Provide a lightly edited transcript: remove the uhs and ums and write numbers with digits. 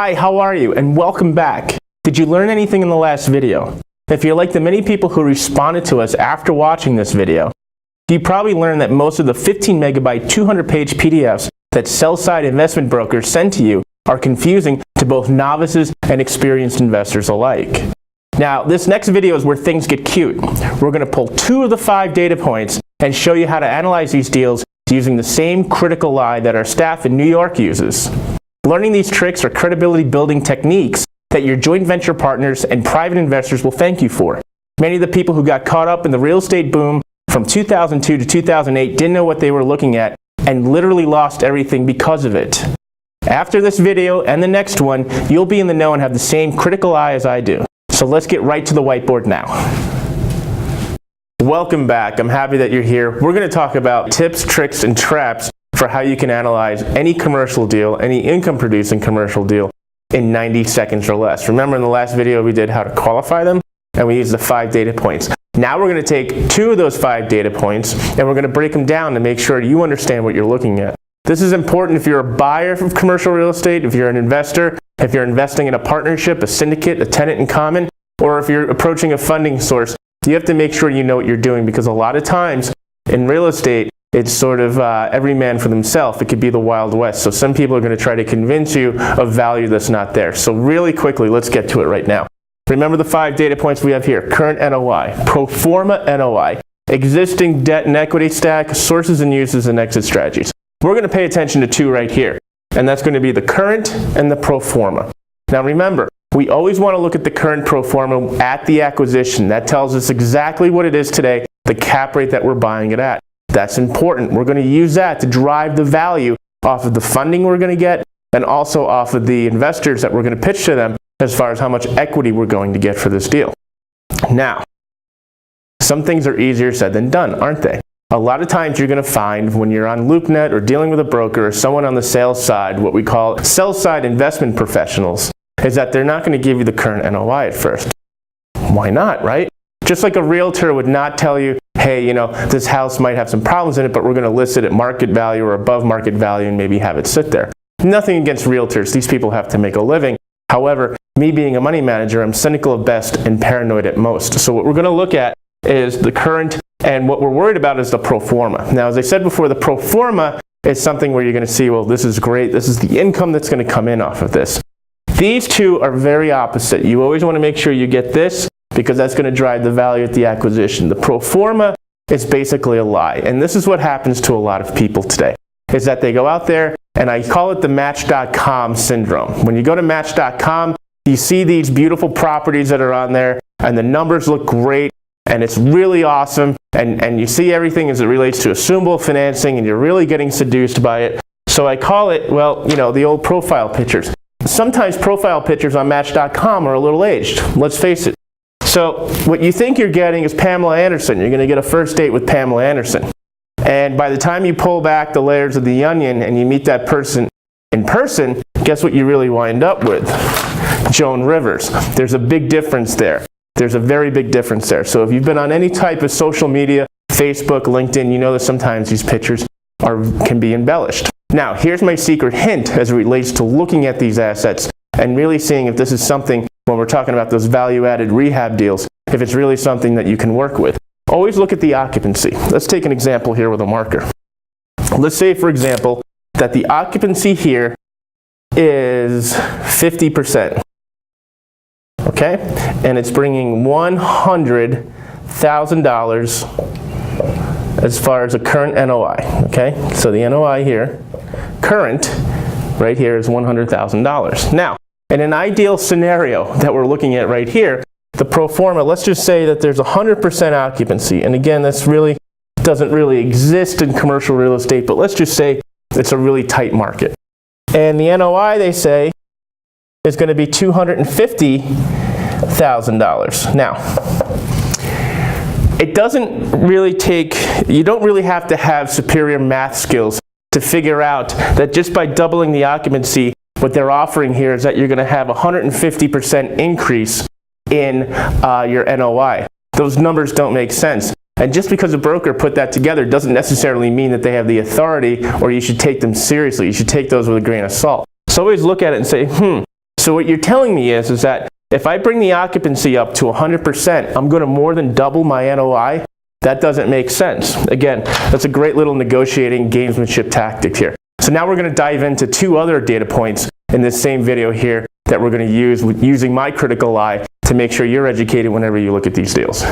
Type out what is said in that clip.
Hi, how are you? And welcome back. Did you learn anything in the last video? If you're like the many people who responded to us after watching this video, you probably learned that most of the 15 megabyte, 200-page PDFs that sell-side investment brokers send to you are confusing to both novices and experienced investors alike. Now, this next video is where things get cute. We're going to pull 2 of the 5 data points and show you how to analyze these deals using the same critical eye that our staff in New York uses. Learning these tricks are credibility-building techniques that your joint venture partners and private investors will thank you for. Many of the people who got caught up in the real estate boom from 2002 to 2008 didn't know what they were looking at and literally lost everything because of it. After this video and the next one, you'll be in the know and have the same critical eye as I do. So let's get right to the whiteboard now. Welcome back. I'm happy that you're here. We're going to talk about tips, tricks, and traps for how you can analyze any commercial deal, any income-producing commercial deal in 90 seconds or less. Remember in the last video we did how to qualify them, and we used the 5 data points. Now we're going to take 2 of those 5 data points, and we're going to break them down to make sure you understand what you're looking at. This is important if you're a buyer of commercial real estate, if you're an investor, if you're investing in a partnership, a syndicate, a tenant in common, or if you're approaching a funding source. You have to make sure you know what you're doing, because a lot of times in real estate, it's sort of every man for themselves. It could be the Wild West. So some people are going to try to convince you of value that's not there. So really quickly, let's get to it right now. Remember the 5 data points we have here. Current NOI, pro forma NOI, existing debt and equity stack, sources and uses, and exit strategies. We're going to pay attention to 2 right here. And that's going to be the current and the pro forma. Now remember, we always want to look at the current pro forma at the acquisition. That tells us exactly what it is today, the cap rate that we're buying it at. That's important. We're going to use that to drive the value off of the funding we're going to get and also off of the investors that we're going to pitch to them as far as how much equity we're going to get for this deal. Now, some things are easier said than done, aren't they? A lot of times you're going to find when you're on LoopNet or dealing with a broker or someone on the sales side, what we call sell-side investment professionals, is that they're not going to give you the current NOI at first. Why not, right? Just like a realtor would not tell you, hey, you know, this house might have some problems in it, but we're going to list it at market value or above market value and maybe have it sit there. Nothing against realtors. These people have to make a living. However, me being a money manager, I'm cynical at best and paranoid at most. So what we're going to look at is the current, and what we're worried about is the pro forma. Now, as I said before, the pro forma is something where you're going to see, well, this is great. This is the income that's going to come in off of this. These 2 are very opposite. You always want to make sure you get this, because that's going to drive the value at the acquisition. The pro forma is basically a lie. And this is what happens to a lot of people today, is that they go out there, and I call it the Match.com syndrome. When you go to Match.com, you see these beautiful properties that are on there, and the numbers look great, and it's really awesome, and you see everything as it relates to assumable financing, and you're really getting seduced by it. So I call it, well, you know, the old profile pictures. Sometimes profile pictures on Match.com are a little aged, let's face it. So what you think you're getting is Pamela Anderson. You're going to get a first date with Pamela Anderson. And by the time you pull back the layers of the onion and you meet that person in person, guess what you really wind up with? Joan Rivers. There's a big difference there. There's a very big difference there. So if you've been on any type of social media, Facebook, LinkedIn, you know that sometimes these pictures can be embellished. Now, here's my secret hint as it relates to looking at these assets and really seeing if this is something, when we're talking about those value-added rehab deals, if it's really something that you can work with. Always look at the occupancy. Let's take an example here with a marker. Let's say, for example, that the occupancy here is 50%. Okay? And it's bringing $100,000 as far as a current NOI. Okay? So the NOI here, current, right here is $100,000. Now, in an ideal scenario that we're looking at right here, the pro forma, let's just say that there's 100% occupancy. And again, this really doesn't really exist in commercial real estate, but let's just say it's a really tight market. And the NOI, they say, is going to be $250,000. Now, it doesn't really take, you don't really have to have superior math skills to figure out that just by doubling the occupancy, what they're offering here is that you're going to have a 150% increase in your NOI. Those numbers don't make sense. And just because a broker put that together doesn't necessarily mean that they have the authority or you should take them seriously. You should take those with a grain of salt. So always look at it and say, So what you're telling me is that if I bring the occupancy up to 100%, I'm going to more than double my NOI? That doesn't make sense. Again, that's a great little negotiating gamesmanship tactic here. So now we're going to dive into 2 other data points in this same video here that we're going to use using my critical eye to make sure you're educated whenever you look at these deals.